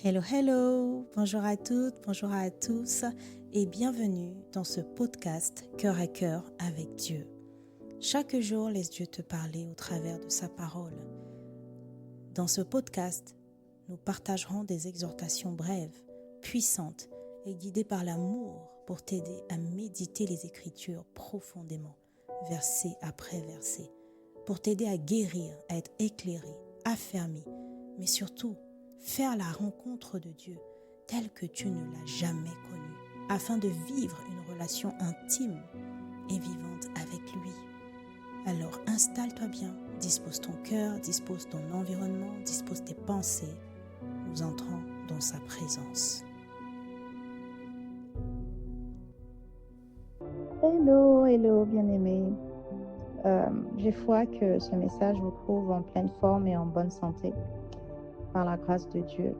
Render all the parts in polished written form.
Hello, hello, bonjour à toutes, bonjour à tous et bienvenue dans ce podcast Cœur à cœur avec Dieu. Chaque jour, laisse Dieu te parler au travers de sa parole. Dans ce podcast, nous partagerons des exhortations brèves, puissantes et guidées par l'amour pour t'aider à méditer les Écritures profondément, verset après verset, pour t'aider à guérir, à être éclairé, affermi, mais surtout, faire la rencontre de Dieu telle que tu ne l'as jamais connu, afin de vivre une relation intime et vivante avec lui. Alors installe-toi bien, dispose ton cœur, dispose ton environnement, dispose tes pensées. Nous entrons dans sa présence. Hello, bien-aimés. J'ai foi que ce message vous trouve en pleine forme et en bonne santé par la grâce de Dieu.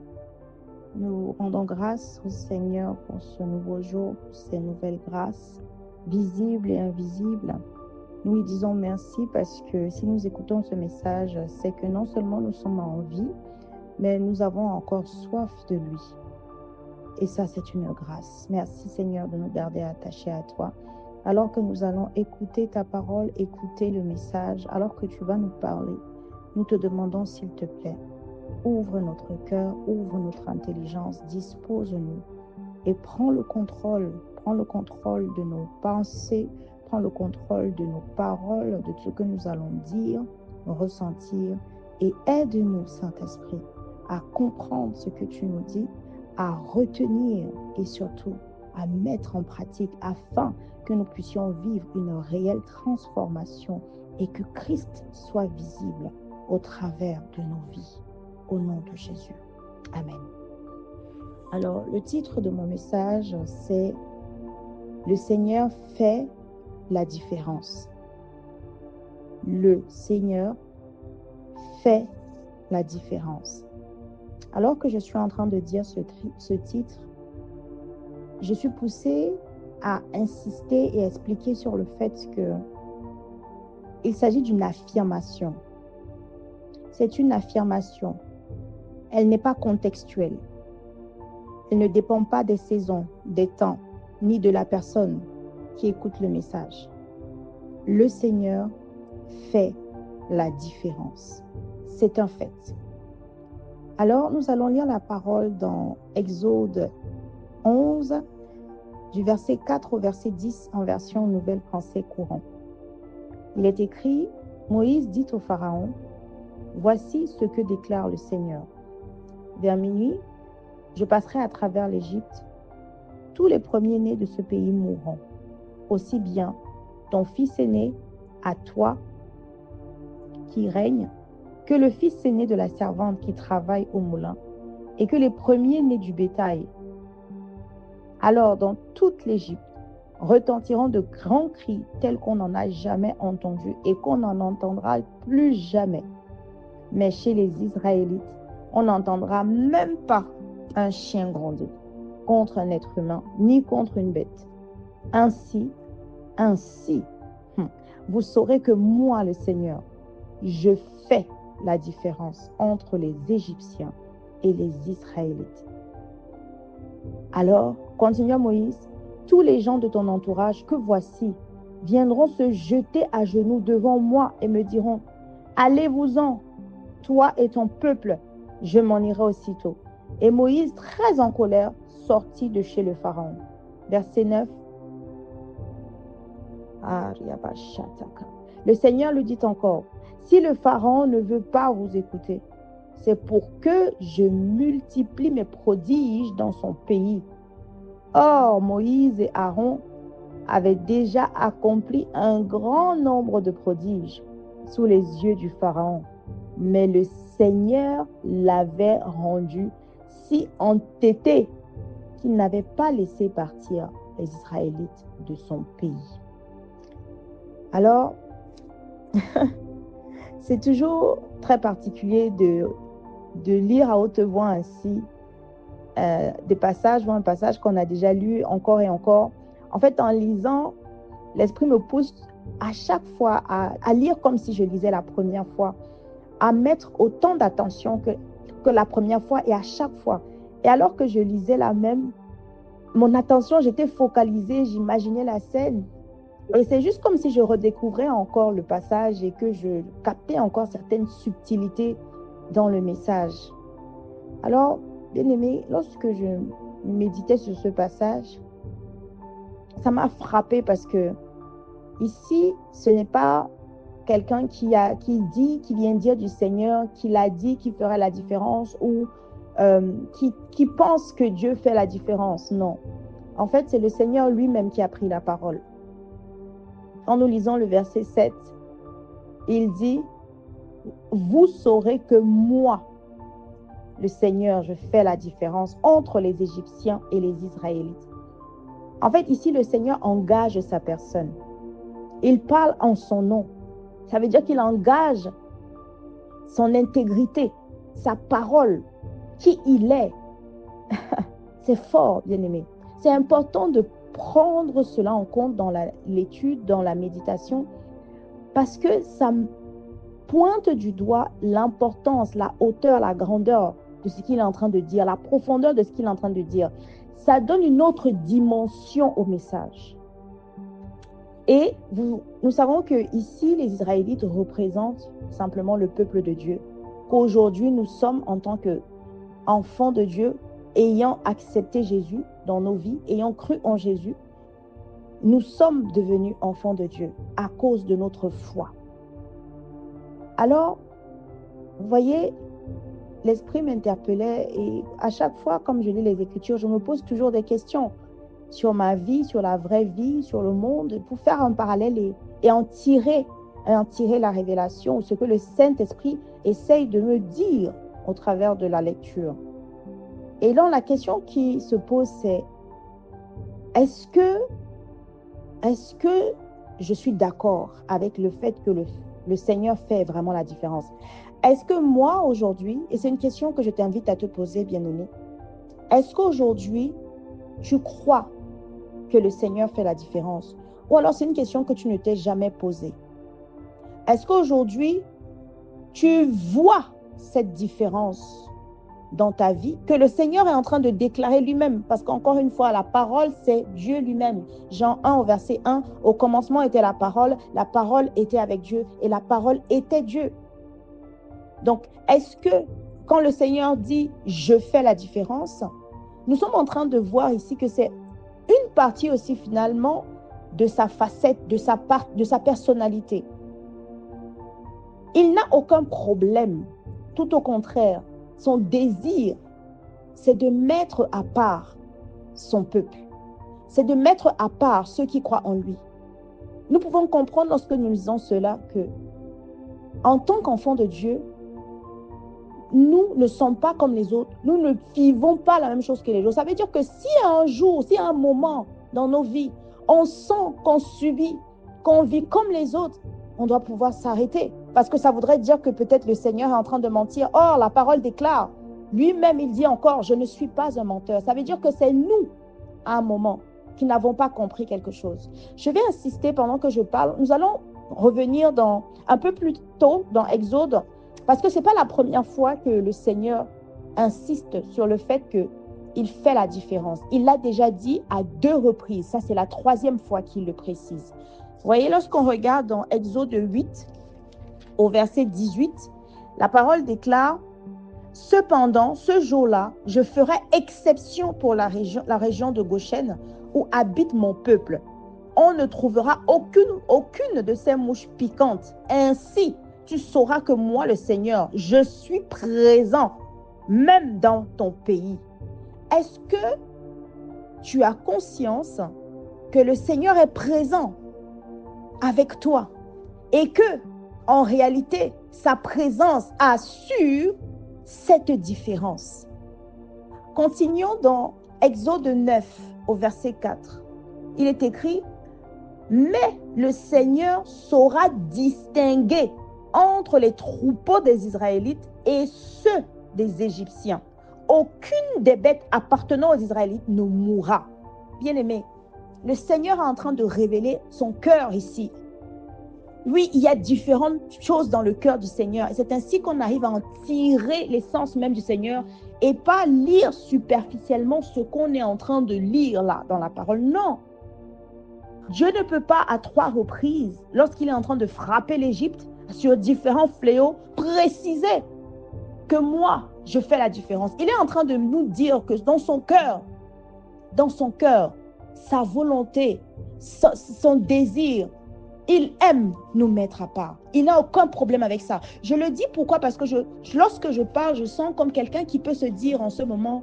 Nous rendons grâce au Seigneur pour ce nouveau jour, pour ces nouvelles grâces, visibles et invisibles. Nous lui disons merci parce que si nous écoutons ce message, c'est que non seulement nous sommes en vie, mais nous avons encore soif de lui. Et ça, c'est une grâce. Merci Seigneur de nous garder attachés à toi. Alors que nous allons écouter ta parole, écouter le message, alors que tu vas nous parler, nous te demandons s'il te plaît, ouvre notre cœur, ouvre notre intelligence, dispose-nous et prends le contrôle de nos pensées, prends le contrôle de nos paroles, de ce que nous allons dire, ressentir et aide-nous, Saint-Esprit, à comprendre ce que tu nous dis, à retenir et surtout à mettre en pratique afin que nous puissions vivre une réelle transformation et que Christ soit visible au travers de nos vies. Au nom de Jésus. Amen. Alors, le titre de mon message, c'est « Le Seigneur fait la différence ». Le Seigneur fait la différence. Alors que je suis en train de dire ce titre, je suis poussée à insister et expliquer sur le fait qu'il s'agit d'une affirmation. C'est une affirmation. Elle n'est pas contextuelle. Elle ne dépend pas des saisons, des temps, ni de la personne qui écoute le message. Le Seigneur fait la différence. C'est un fait. Alors, nous allons lire la parole dans Exode 11, du verset 4 au verset 10 en version Nouvelle Français courant. Il est écrit, Moïse dit au Pharaon, « Voici ce que déclare le Seigneur. Vers minuit, je passerai à travers l'Égypte. Tous les premiers-nés de ce pays mourront. Aussi bien ton fils aîné à toi qui règne, que le fils aîné de la servante qui travaille au moulin, et que les premiers-nés du bétail. Alors, dans toute l'Égypte, retentiront de grands cris tels qu'on n'en a jamais entendu et qu'on n'en entendra plus jamais. Mais chez les Israélites, on n'entendra même pas un chien gronder contre un être humain, ni contre une bête. Ainsi, vous saurez que moi, le Seigneur, je fais la différence entre les Égyptiens et les Israélites. Alors, continua Moïse, tous les gens de ton entourage que voici viendront se jeter à genoux devant moi et me diront, allez-vous-en, toi et ton peuple, je m'en irai aussitôt. Et Moïse, très en colère, sortit de chez le Pharaon. Verset 9. Le Seigneur lui dit encore, si le Pharaon ne veut pas vous écouter, c'est pour que je multiplie mes prodiges dans son pays. Or, Moïse et Aaron avaient déjà accompli un grand nombre de prodiges sous les yeux du Pharaon. Mais le Seigneur l'avait rendu si entêté qu'il n'avait pas laissé partir les Israélites de son pays. Alors, c'est toujours très particulier de lire à haute voix ainsi des passages ou un passage qu'on a déjà lu encore et encore. En fait, en lisant, l'esprit me pousse à chaque fois à lire comme si je lisais la première fois, à mettre autant d'attention que la première fois et à chaque fois. Et alors que je lisais mon attention, j'étais focalisée, j'imaginais la scène. Et c'est juste comme si je redécouvrais encore le passage et que je captais encore certaines subtilités dans le message. Alors, bien aimé, lorsque je méditais sur ce passage, ça m'a frappé parce que ici, ce n'est pas quelqu'un qui vient dire du Seigneur, qu'il a dit qu'il ferait la différence ou qui pense que Dieu fait la différence. Non. En fait, c'est le Seigneur lui-même qui a pris la parole. Quand nous lisons le verset 7, il dit, « Vous saurez que moi, le Seigneur, je fais la différence entre les Égyptiens et les Israélites. » En fait, ici, le Seigneur engage sa personne. Il parle en son nom. Ça veut dire qu'il engage son intégrité, sa parole, qui il est. C'est fort, bien-aimé. C'est important de prendre cela en compte dans l'étude, dans la méditation, parce que ça pointe du doigt l'importance, la hauteur, la grandeur de ce qu'il est en train de dire, la profondeur de ce qu'il est en train de dire. Ça donne une autre dimension au message. Et nous savons que ici, les Israélites représentent simplement le peuple de Dieu. Qu'aujourd'hui, nous sommes en tant qu'enfants de Dieu, ayant accepté Jésus dans nos vies, ayant cru en Jésus, nous sommes devenus enfants de Dieu à cause de notre foi. Alors, vous voyez, l'Esprit m'interpellait et à chaque fois, comme je lis les Écritures, je me pose toujours des questions sur ma vie, sur la vraie vie, sur le monde, pour faire un parallèle et en tirer la révélation, ce que le Saint-Esprit essaye de me dire au travers de la lecture. Et là, la question qui se pose, c'est est-ce que je suis d'accord avec le fait que le Seigneur fait vraiment la différence? Est-ce que moi, aujourd'hui, et c'est une question que je t'invite à te poser, bien-aimé, est-ce qu'aujourd'hui, tu crois que le Seigneur fait la différence? Ou alors c'est une question que tu ne t'es jamais posée. Est-ce qu'aujourd'hui, tu vois cette différence dans ta vie que le Seigneur est en train de déclarer lui-même? Parce qu'encore une fois, la parole, c'est Dieu lui-même. Jean 1 au verset 1, au commencement était la parole était avec Dieu et la parole était Dieu. Donc, est-ce que quand le Seigneur dit « je fais la différence », nous sommes en train de voir ici que c'est une partie aussi finalement de sa facette, de sa personnalité. Il n'a aucun problème, tout au contraire. Son désir, c'est de mettre à part son peuple. C'est de mettre à part ceux qui croient en lui. Nous pouvons comprendre lorsque nous lisons cela que, en tant qu'enfants de Dieu, nous ne sommes pas comme les autres. Nous ne vivons pas la même chose que les autres. Ça veut dire que si un jour, si un moment dans nos vies, on sent qu'on subit, qu'on vit comme les autres, on doit pouvoir s'arrêter. Parce que ça voudrait dire que peut-être le Seigneur est en train de mentir. Or, la parole déclare, lui-même, il dit encore, je ne suis pas un menteur. Ça veut dire que c'est nous, à un moment, qui n'avons pas compris quelque chose. Je vais insister pendant que je parle. Nous allons revenir un peu plus tôt dans Exode, parce que ce n'est pas la première fois que le Seigneur insiste sur le fait qu'il fait la différence. Il l'a déjà dit à 2 reprises. Ça, c'est la 3e fois qu'il le précise. Vous voyez, lorsqu'on regarde dans Exode 8, au verset 18, la parole déclare « Cependant, ce jour-là, je ferai exception pour la région de Goshen où habite mon peuple. On ne trouvera aucune de ces mouches piquantes. Ainsi, tu sauras que moi, le Seigneur, je suis présent, même dans ton pays. » Est-ce que tu as conscience que le Seigneur est présent avec toi et que, en réalité, sa présence assure cette différence? Continuons dans Exode 9 au verset 4. Il est écrit « Mais le Seigneur saura distinguer entre les troupeaux des Israélites et ceux des Égyptiens. Aucune des bêtes appartenant aux Israélites ne mourra. » Bien-aimé, le Seigneur est en train de révéler son cœur ici. Oui, il y a différentes choses dans le cœur du Seigneur. Et c'est ainsi qu'on arrive à en tirer l'essence même du Seigneur et pas lire superficiellement ce qu'on est en train de lire là dans la parole. Non. Dieu ne peut pas à 3 reprises, lorsqu'il est en train de frapper l'Égypte sur différents fléaux, préciser que moi, je fais la différence. Il est en train de nous dire que dans son cœur, sa volonté, son désir, il aime nous mettre à part. Il n'a aucun problème avec ça. Je le dis pourquoi? Parce que lorsque je parle, je sens comme quelqu'un qui peut se dire en ce moment,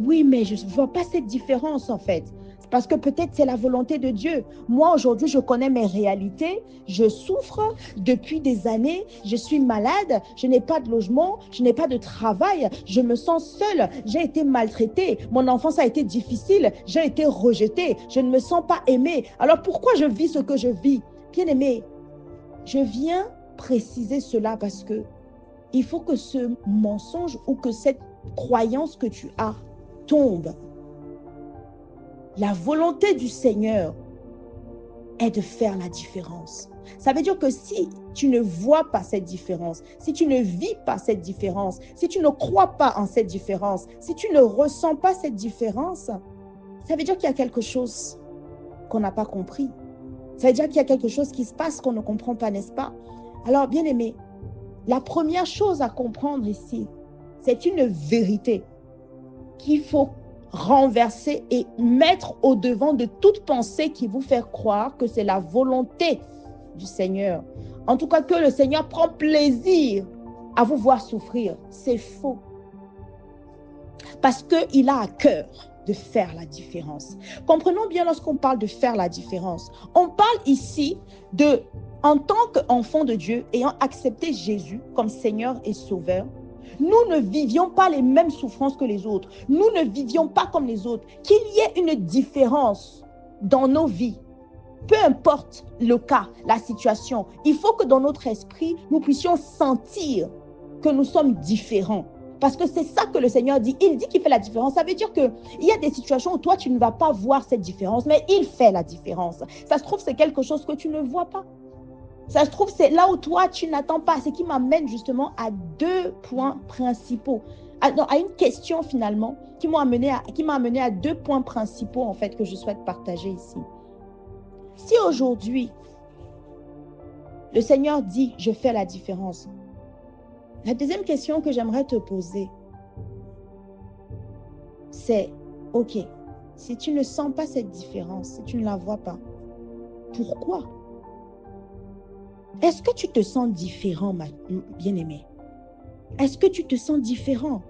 oui, mais je ne vois pas cette différence en fait. Parce que peut-être c'est la volonté de Dieu. Moi, aujourd'hui, je connais mes réalités. Je souffre depuis des années. Je suis malade. Je n'ai pas de logement. Je n'ai pas de travail. Je me sens seule. J'ai été maltraitée. Mon enfance a été difficile. J'ai été rejetée. Je ne me sens pas aimée. Alors pourquoi je vis ce que je vis? Bien-aimé, je viens préciser cela parce que il faut que ce mensonge ou que cette croyance que tu as tombe. La volonté du Seigneur est de faire la différence. Ça veut dire que si tu ne vois pas cette différence, si tu ne vis pas cette différence, si tu ne crois pas en cette différence, si tu ne ressens pas cette différence, ça veut dire qu'il y a quelque chose qu'on n'a pas compris. Ça veut dire qu'il y a quelque chose qui se passe qu'on ne comprend pas, n'est-ce pas? Alors, bien aimé, la première chose à comprendre ici, c'est une vérité qu'il faut renverser et mettre au devant de toute pensée qui vous fait croire que c'est la volonté du Seigneur. En tout cas, que le Seigneur prend plaisir à vous voir souffrir. C'est faux. Parce qu'il a à cœur de faire la différence. Comprenons bien lorsqu'on parle de faire la différence. On parle ici de, en tant qu'enfant de Dieu, ayant accepté Jésus comme Seigneur et Sauveur, nous ne vivions pas les mêmes souffrances que les autres. Nous ne vivions pas comme les autres. Qu'il y ait une différence dans nos vies, peu importe le cas, la situation, il faut que dans notre esprit, nous puissions sentir que nous sommes différents. Parce que c'est ça que le Seigneur dit. Il dit qu'il fait la différence. Ça veut dire qu'il y a des situations où toi, tu ne vas pas voir cette différence, mais il fait la différence. Ça se trouve, c'est quelque chose que tu ne vois pas. Ça se trouve, c'est là où toi, tu n'attends pas. Ce qui m'amène justement à 2 points principaux. À une question finalement qui m'a amené à 2 points principaux en fait que je souhaite partager ici. Si aujourd'hui, le Seigneur dit « je fais la différence », la deuxième question que j'aimerais te poser, c'est « ok, si tu ne sens pas cette différence, si tu ne la vois pas, pourquoi ? Est-ce que tu te sens différent, ma bien-aimée? Est-ce que tu te sens différent?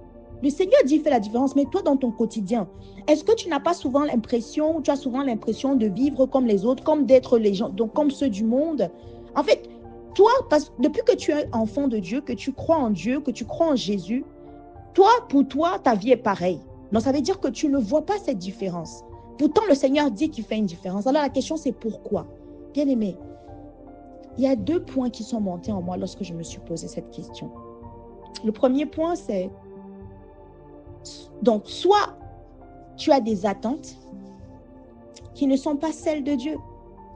Le Seigneur dit fais la différence, mais toi dans ton quotidien, est-ce que tu n'as pas souvent l'impression, ou tu as souvent l'impression de vivre comme les autres, comme d'être les gens, donc comme ceux du monde? En fait, toi, depuis que tu es enfant de Dieu, que tu crois en Dieu, que tu crois en Jésus, toi, pour toi, ta vie est pareille. Donc ça veut dire que tu ne vois pas cette différence. Pourtant, le Seigneur dit qu'il fait une différence. Alors la question c'est pourquoi? Bien-aimé, il y a 2 points qui sont montés en moi lorsque je me suis posé cette question. Le premier point, c'est donc soit tu as des attentes qui ne sont pas celles de Dieu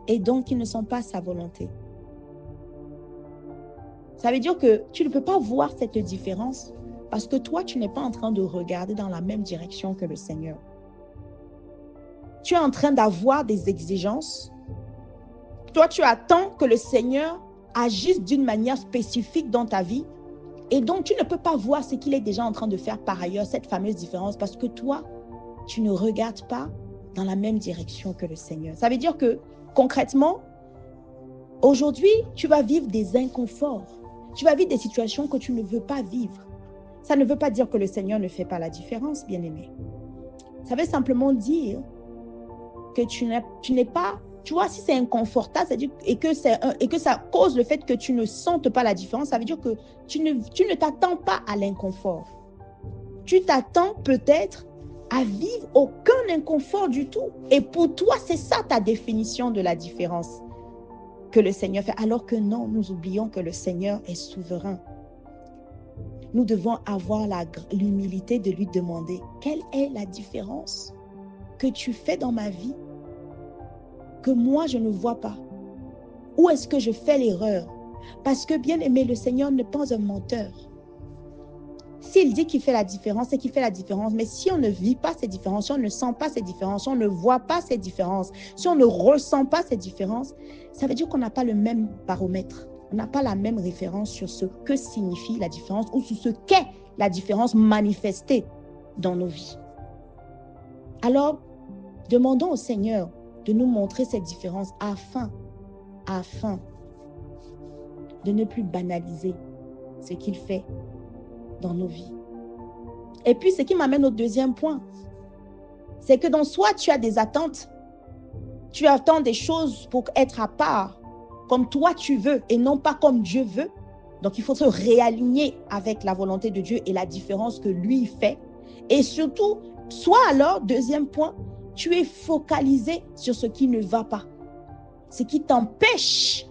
et donc qui ne sont pas sa volonté. Ça veut dire que tu ne peux pas voir cette différence parce que toi, tu n'es pas en train de regarder dans la même direction que le Seigneur. Tu es en train d'avoir des exigences. Toi, tu attends que le Seigneur agisse d'une manière spécifique dans ta vie. Et donc, tu ne peux pas voir ce qu'il est déjà en train de faire par ailleurs, cette fameuse différence, parce que toi, tu ne regardes pas dans la même direction que le Seigneur. Ça veut dire que, concrètement, aujourd'hui, tu vas vivre des inconforts. Tu vas vivre des situations que tu ne veux pas vivre. Ça ne veut pas dire que le Seigneur ne fait pas la différence, bien-aimé. Ça veut simplement dire que tu n'es pas... Tu vois, si c'est inconfortable, c'est-à-dire, et que ça cause le fait que tu ne sentes pas la différence, ça veut dire que tu ne t'attends pas à l'inconfort. Tu t'attends peut-être à vivre aucun inconfort du tout. Et pour toi, c'est ça ta définition de la différence que le Seigneur fait. Alors que non, nous oublions que le Seigneur est souverain. Nous devons avoir l'humilité de lui demander quelle est la différence que tu fais dans ma vie que moi, je ne vois pas. Où est-ce que je fais l'erreur? Parce que, bien aimé, le Seigneur n'est pas un menteur. S'il dit qu'il fait la différence, c'est qu'il fait la différence. Mais si on ne vit pas ces différences, si on ne sent pas ces différences, si on ne voit pas ces différences, si on ne ressent pas ces différences, ça veut dire qu'on n'a pas le même baromètre. On n'a pas la même référence sur ce que signifie la différence ou sur ce qu'est la différence manifestée dans nos vies. Alors, demandons au Seigneur de nous montrer cette différence afin de ne plus banaliser ce qu'il fait dans nos vies. Et puis, ce qui m'amène au deuxième point, c'est que dans soi, tu as des attentes. Tu attends des choses pour être à part, comme toi tu veux et non pas comme Dieu veut. Donc, il faut se réaligner avec la volonté de Dieu et la différence que lui fait. Et surtout, soit alors, deuxième point, tu es focalisé sur ce qui ne va pas, ce qui t'empêche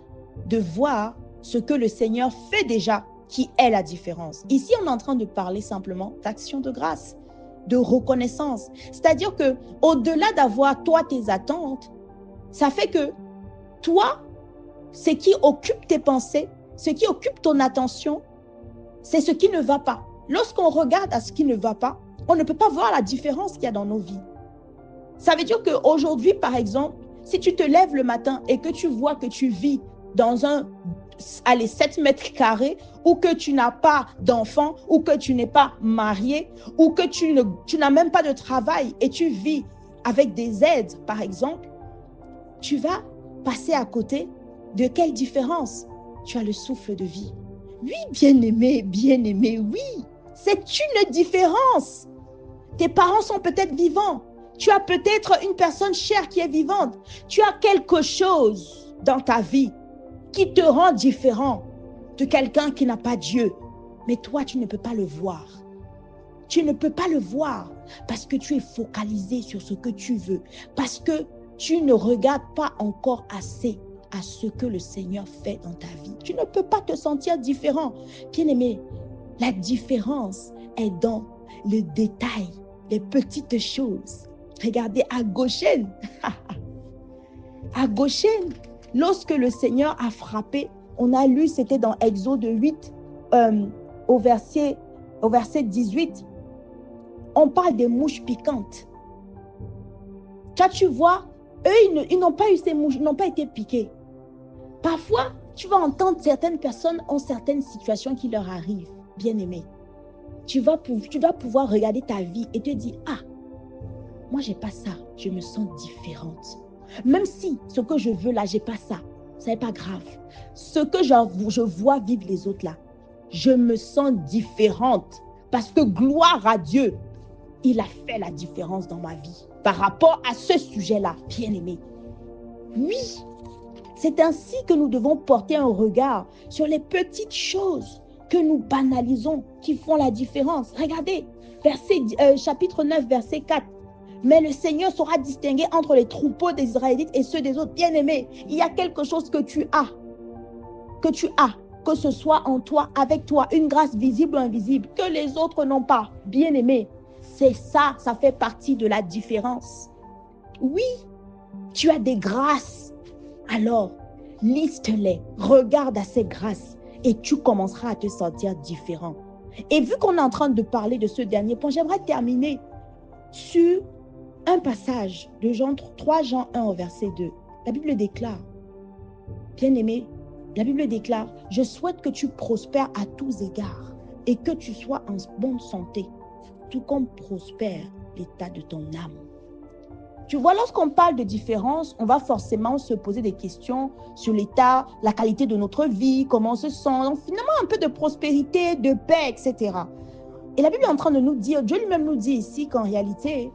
de voir ce que le Seigneur fait déjà, qui est la différence. Ici, on est en train de parler simplement d'action de grâce, de reconnaissance. C'est-à-dire que au-delà d'avoir toi tes attentes, ça fait que toi, ce qui occupe tes pensées, ce qui occupe ton attention, c'est ce qui ne va pas. Lorsqu'on regarde à ce qui ne va pas, on ne peut pas voir la différence qu'il y a dans nos vies. Ça veut dire qu'aujourd'hui, par exemple, si tu te lèves le matin et que tu vois que tu vis dans 7 mètres carrés, ou que tu n'as pas d'enfant, ou que tu n'es pas marié, ou que tu n'as même pas de travail et tu vis avec des aides, par exemple, tu vas passer à côté de quelle différence? Tu as le souffle de vie. Oui, bien-aimé, oui, c'est une différence. Tes parents sont peut-être vivants. Tu as peut-être une personne chère qui est vivante. Tu as quelque chose dans ta vie qui te rend différent de quelqu'un qui n'a pas Dieu. Mais toi, tu ne peux pas le voir. Tu ne peux pas le voir parce que tu es focalisé sur ce que tu veux, parce que tu ne regardes pas encore assez à ce que le Seigneur fait dans ta vie. Tu ne peux pas te sentir différent. Bien-aimé, la différence est dans le détail, les petites choses. Regardez à Goshen. À Goshen, lorsque le Seigneur a frappé, on a lu, c'était dans Exode 8, au verset 18, on parle des mouches piquantes. Quand tu vois, eux, ils n'ont pas eu ces mouches, ils n'ont pas été piqués. Parfois, tu vas entendre certaines personnes ont certaines situations qui leur arrivent, bien-aimé. Tu dois pouvoir regarder ta vie et te dire, ah, moi, j'ai pas ça, je me sens différente. Même si ce que je veux là, j'ai pas ça, ce n'est pas grave. Ce que je vois vivre les autres là, je me sens différente parce que gloire à Dieu, il a fait la différence dans ma vie par rapport à ce sujet-là, bien-aimé. Oui, c'est ainsi que nous devons porter un regard sur les petites choses que nous banalisons, qui font la différence. Regardez, chapitre 9, verset 4. Mais le Seigneur saura distinguer entre les troupeaux des Israélites et ceux des autres. Bien-aimés, il y a quelque chose que tu as, que ce soit en toi, avec toi, une grâce visible ou invisible, que les autres n'ont pas. Bien-aimés, c'est ça, ça fait partie de la différence. Oui, tu as des grâces. Alors, liste-les, regarde à ces grâces et tu commenceras à te sentir différent. Et vu qu'on est en train de parler de ce dernier point, j'aimerais terminer sur un passage de 3 Jean 1 au verset 2. La Bible déclare, bien-aimé, la Bible déclare, je souhaite que tu prospères à tous égards et que tu sois en bonne santé, tout comme prospère l'état de ton âme. Tu vois, lorsqu'on parle de différence, on va forcément se poser des questions sur l'état, la qualité de notre vie, comment on se sent, donc finalement un peu de prospérité, de paix, etc. Et la Bible est en train de nous dire, Dieu lui-même nous dit ici qu'en réalité,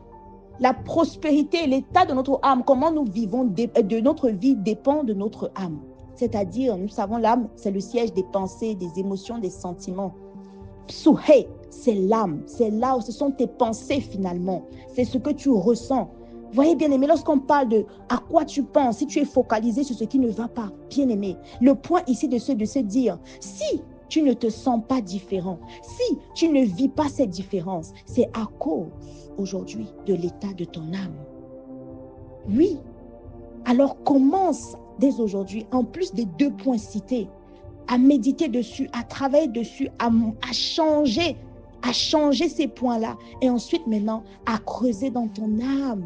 la prospérité, l'état de notre âme, comment nous vivons de notre vie dépend de notre âme. C'est-à-dire, nous savons l'âme, c'est le siège des pensées, des émotions, des sentiments. Psuhé, c'est l'âme, c'est là où ce sont tes pensées finalement, c'est ce que tu ressens. Voyez, bien-aimé, lorsqu'on parle de à quoi tu penses, si tu es focalisé sur ce qui ne va pas, bien-aimé, le point ici de se dire, si tu ne te sens pas différent, si tu ne vis pas cette différence, c'est à cause aujourd'hui de l'état de ton âme. Oui, Alors commence dès aujourd'hui, en plus des 2 points cités, à méditer dessus, à travailler dessus, à changer ces points-là. Et ensuite, maintenant, à creuser dans ton âme.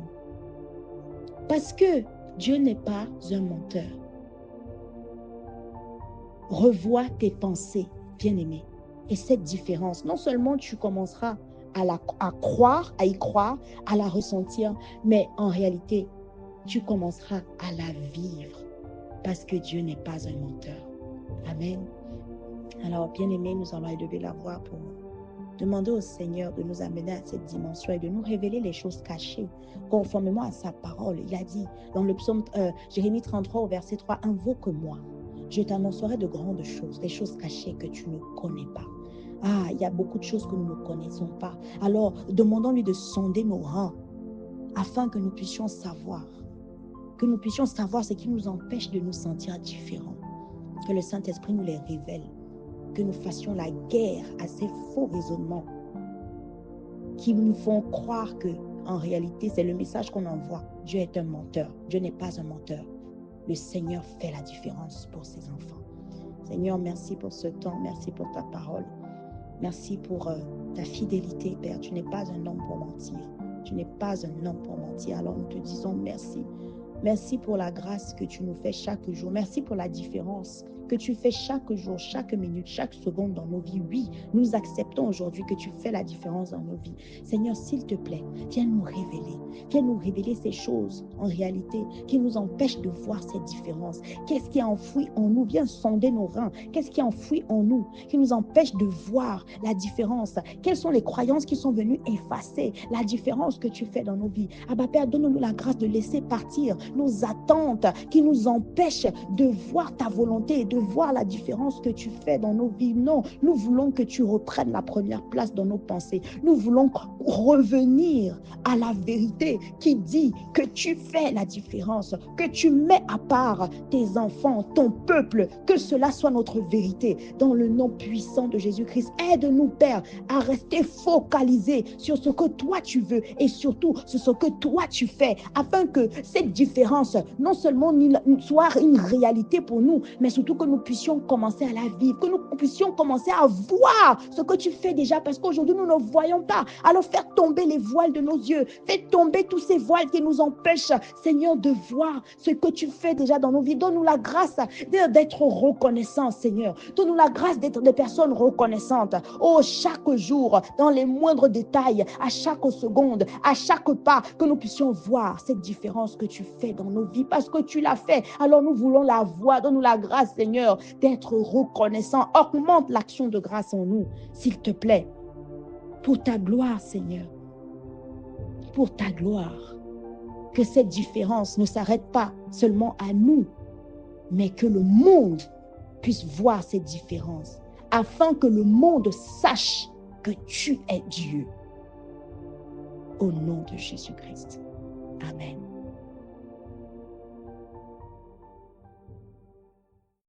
Parce que Dieu n'est pas un menteur. Revois tes pensées, bien-aimé. Et cette différence, non seulement tu commenceras à y croire, à la ressentir, mais en réalité, tu commenceras à la vivre. Parce que Dieu n'est pas un menteur. Amen. Alors, bien-aimé, nous allons élever la voix pour demander au Seigneur de nous amener à cette dimension et de nous révéler les choses cachées, conformément à sa parole. Il a dit dans le psaume Jérémie 33 au verset 3, « Invoque-moi, je t'annoncerai de grandes choses, des choses cachées que tu ne connais pas. » Ah, il y a beaucoup de choses que nous ne connaissons pas. Alors, demandons-lui de sonder nos reins afin que nous puissions savoir. Que nous puissions savoir ce qui nous empêche de nous sentir différents. Que le Saint-Esprit nous les révèle. Que nous fassions la guerre à ces faux raisonnements qui nous font croire que, en réalité, c'est le message qu'on envoie. Dieu est un menteur. Dieu n'est pas un menteur. Le Seigneur fait la différence pour ses enfants. Seigneur, merci pour ce temps. Merci pour ta parole. Merci pour ta fidélité, Père. Tu n'es pas un homme pour mentir. Tu n'es pas un homme pour mentir. Alors nous te disons merci. Merci pour la grâce que tu nous fais chaque jour. Merci pour la différence que tu fais chaque jour, chaque minute, chaque seconde dans nos vies. Oui, nous acceptons aujourd'hui que tu fais la différence dans nos vies. Seigneur, s'il te plaît, viens nous révéler. Viens nous révéler ces choses en réalité qui nous empêchent de voir cette différence. Qu'est-ce qui est enfoui en nous? Viens sonder nos reins. Qu'est-ce qui est enfoui en nous qui nous empêche de voir la différence? Quelles sont les croyances qui sont venues effacer la différence que tu fais dans nos vies? Abba Père, donne-nous la grâce de laisser partir nos attentes qui nous empêchent de voir ta volonté et de voir la différence que tu fais dans nos vies. Non, nous voulons que tu reprennes la première place dans nos pensées. Nous voulons revenir à la vérité qui dit que tu fais la différence, que tu mets à part tes enfants, ton peuple, que cela soit notre vérité. Dans le nom puissant de Jésus-Christ, aide-nous, Père, à rester focalisés sur ce que toi tu veux et surtout sur ce que toi tu fais, afin que cette différence non seulement soit une réalité pour nous, mais surtout que nous puissions commencer à la vivre, que nous puissions commencer à voir ce que tu fais déjà, parce qu'aujourd'hui nous ne voyons pas. Alors faire tomber les voiles de nos yeux, fais tomber tous ces voiles qui nous empêchent, Seigneur, de voir ce que tu fais déjà dans nos vies. Donne-nous la grâce d'être reconnaissants, Seigneur. Donne-nous la grâce d'être des personnes reconnaissantes. Oh, chaque jour, dans les moindres détails, à chaque seconde, à chaque pas, que nous puissions voir cette différence que tu fais dans nos vies, parce que tu l'as fait. Alors nous voulons la voir. Donne-nous la grâce, Seigneur, d'être reconnaissants. Augmente l'action de grâce en nous, s'il te plaît, pour ta gloire, Seigneur. Pour ta gloire. Que cette différence ne s'arrête pas seulement à nous, mais que le monde puisse voir cette différence, afin que le monde sache que tu es Dieu. Au nom de Jésus-Christ. Amen.